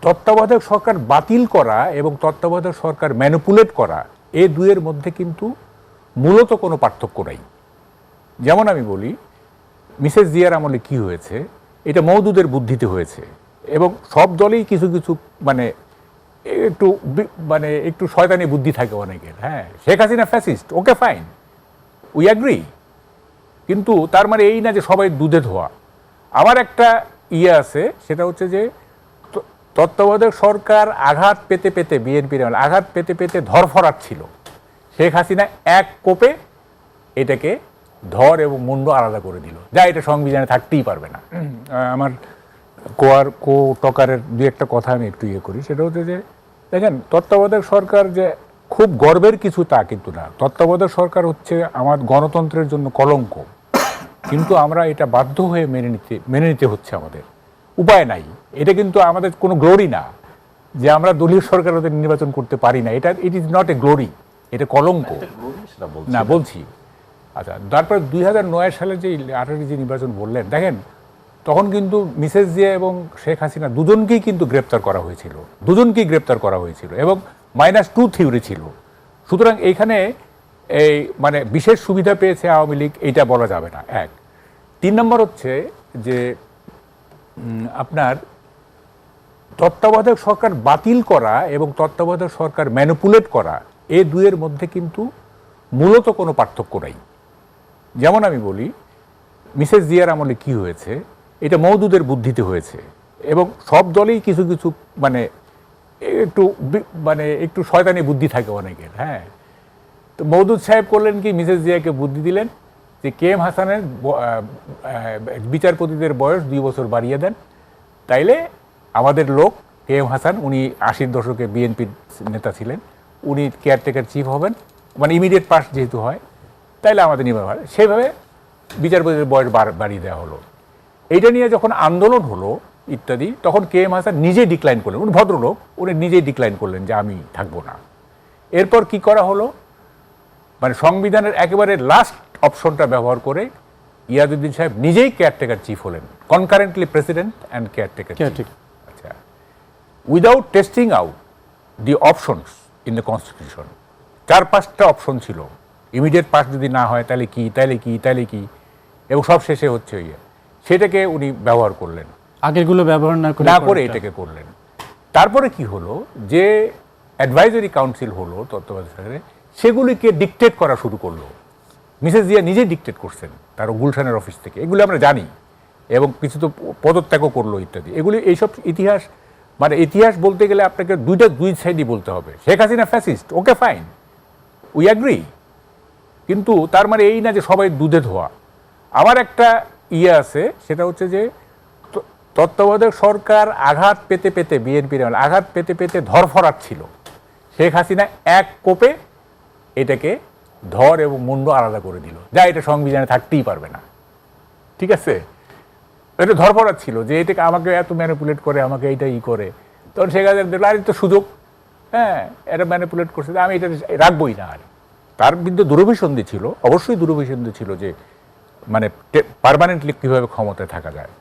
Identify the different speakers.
Speaker 1: তত্ত্বাবধায়ক সরকার বাতিল করা এবং তত্ত্বাবধায়ক সরকার ম্যানিপুলেট করা এই দুয়ের মধ্যে কিন্তু মূলত কোনো পার্থক্য নাই। যেমন আমি বলি, মিসেস জিয়ার আমলে কি হয়েছে, এটা মওদুদের বুদ্ধিতে হয়েছে এবং সব দলেই কিছু কিছু একটু শয়তানি বুদ্ধি থাকে অনেকের। হ্যাঁ, Sheikh Hasina fascist, okay fine, we agree, কিন্তু তার মানে এই না যে সবাই দুধে ধোয়া। আমার একটা আছে, সেটা হচ্ছে যে তত্ত্বাবধায়ক সরকার আঘাত পেতে পেতে বিএনপির আঘাত পেতে পেতে ধরফরাট ছিল। শেখ হাসিনা এক কোপে এটাকে ধর এবং মুন্ড আলাদা করে দিল, যা এটা সংবিধানে থাকতেই পারবে না। আমার টকারের দু একটা কথা আমি একটু করি, সেটা হচ্ছে যে দেখেন, তত্ত্বাবধায়ক সরকার যে খুব গর্বের কিছু তা কিন্তু না। তত্ত্বাবধায়ক সরকার হচ্ছে আমার গণতন্ত্রের জন্য কলঙ্ক, কিন্তু আমরা এটা বাধ্য হয়ে মেনে নিতে হচ্ছে, আমাদের উপায় নাই। এটা কিন্তু আমাদের কোনো গ্লোরি না যে আমরা দলীয় সরকার ওদের নির্বাচন করতে পারি না, এটা it is not a glory, এটা কলঙ্ক না বলছি। আচ্ছা, তারপর 2009 সালে যে 18 যে নির্বাচন বললেন, দেখেন তখন কিন্তু মিসেস জিয়া এবং শেখ হাসিনা দুজনকেই কিন্তু গ্রেপ্তার করা হয়েছিল এবং -2 থিওরি ছিল। সুতরাং এইখানে বিশেষ সুবিধা পেয়েছে আওয়ামী লীগ, এইটা বলা যাবে না। 3 নম্বর হচ্ছে যে আপনার তত্ত্বাবধায়ক সরকার বাতিল করা এবং তত্ত্বাবধায়ক সরকার ম্যানিপুলেট করা এই দুয়ের মধ্যে কিন্তু মূলত কোনো পার্থক্য নাই। যেমন আমি বলি, মিসেস জিয়ার আমলে কি হয়েছে, এটা মওদুদের বুদ্ধিতে হয়েছে এবং সব দলেই কিছু কিছু একটু শয়তানি বুদ্ধি থাকে অনেকের। হ্যাঁ, তো মওদুদ সাহেব করলেন কি, মিসেস জিয়াকে বুদ্ধি দিলেন যে KM হাসানের বিচারপতিদের বয়স 2 বছর বাড়িয়ে দেন, তাইলে আমাদের লোক KM হাসান, উনি 80-র দশকে বিএনপির নেতা ছিলেন, উনি কেয়ারটেকার চিফ হবেন, ইমিডিয়েট পাস যেহেতু হয়, তাইলে আমাদের নির্বাচন হয়। সেইভাবে বিচারপতিদের বয়স বাড়িয়ে দেওয়া হলো। এইটা নিয়ে যখন আন্দোলন হলো ইত্যাদি, তখন KM হাসান নিজে ডিক্লাইন করলেন, উনি ভদ্রলোক, উনি নিজেই ডিক্লাইন করলেন যে আমি থাকবো না। এরপর কি করা হলো, সংবিধানের একেবারে লাস্ট অপশনটা ব্যবহার করে ইয়াজউদ্দিন সাহেব নিজেই কেয়ারটেকার চিফ হলেন, concurrently president and caretaker chief. আচ্ছা, without testing out the options in the constitution. 4-5টা অপশন ছিল, ইমিডিয়েট পাস যদি না হয় তাহলে কি, এবং সব শেষে হচ্ছে সেটাকে উনি ব্যবহার করলেন, আগেরগুলো ব্যবহার না করে এটাকে করলেন। তারপরে কি হলো, যে অ্যাডভাইজরি কাউন্সিল হলো তত্ত্বাবধায়ক সরকারে, সেগুলিকে ডিকটেট করা শুরু করলো। মিসেস জিয়া নিজেই ডিকটেট করছেন তার গুলশানের অফিস থেকে, এগুলো আমরা জানি, এবং কিছু তো পদত্যাগও করলো ইত্যাদি। এগুলি এইসব ইতিহাস, ইতিহাস বলতে গেলে আপনাকে দুই সাইডই বলতে হবে। Sheikh Hasina fascist, okay fine, we agree, কিন্তু তার মানে এই না যে সবাই দুধে ধোয়া। আমার একটা আছে, সেটা হচ্ছে যে তত্ত্বাবধায়ক সরকার আঘাত পেতে পেতে বিএনপির আঘাত পেতে পেতে ধরফরাট ছিল। শেখ হাসিনা এক কোপে এটাকে ধর এবং মুন্ড আলাদা করে দিল, যা এটা সংবিধানে থাকতেই পারবে না। ঠিক আছে, এটা ধরফরাট ছিল যে এটাকে আমাকে এত ম্যানিপুলেট করে, আমাকে এইটা করে, তখন শেখ হাসিনা দেখলো আর তো সুযোগ, হ্যাঁ এটা ম্যানিপুলেট করছে, আমি এটা রাখবোই না। আর তার বিরুদ্ধে দুরভিসন্ধি ছিল, অবশ্যই দুরভিসন্ধি ছিল যে পার্মানেন্টলি কীভাবে ক্ষমতায় থাকা যায়।